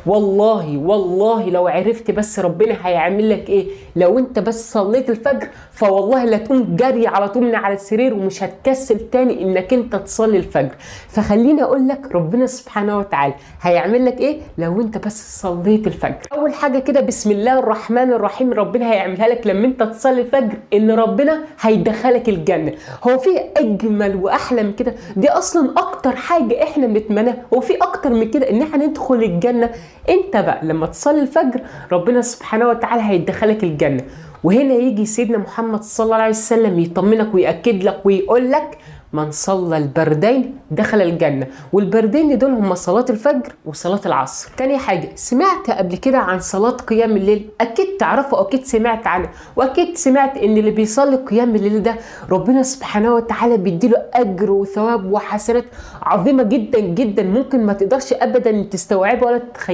والله والله لو عرفت بس ربنا هيعمل لك ايه لو انت بس صليت الفجر، فوالله لا تقوم جري على طول من على السرير ومش هتكسل تاني انك انت تصلي الفجر. فخليني اقول لك ربنا سبحانه وتعالى هيعمل لك ايه لو انت بس صليت الفجر. اول حاجه كده بسم الله الرحمن الرحيم ربنا هيعملها لك لما انت تصلي الفجر، ان ربنا هيدخلك الجنه. هو في اجمل واحلى من كده؟ دي اصلا اكتر حاجه احنا بنتمناها. هو في اكتر من كده ان احنا ندخل الجنه؟ انت بقى لما تصلي الفجر ربنا سبحانه وتعالى هيدخلك الجنه. وهنا يجي سيدنا محمد صلى الله عليه وسلم يطمنك ويأكد لك ويقول لك من صلى البردين دخل الجنة. والبردين دول هم صلاة الفجر وصلاة العصر. تاني حاجة، سمعت قبل كده عن صلاة قيام الليل؟ أكيد تعرفوا، أكيد سمعت عنها، وأكيد سمعت إن اللي بيصلي قيام الليل ده ربنا سبحانه وتعالى بيديله أجر وثواب وحسنات عظيمة جدا جدا، ممكن ما تقدرش أبدا تستوعبها ولا تتخيلها.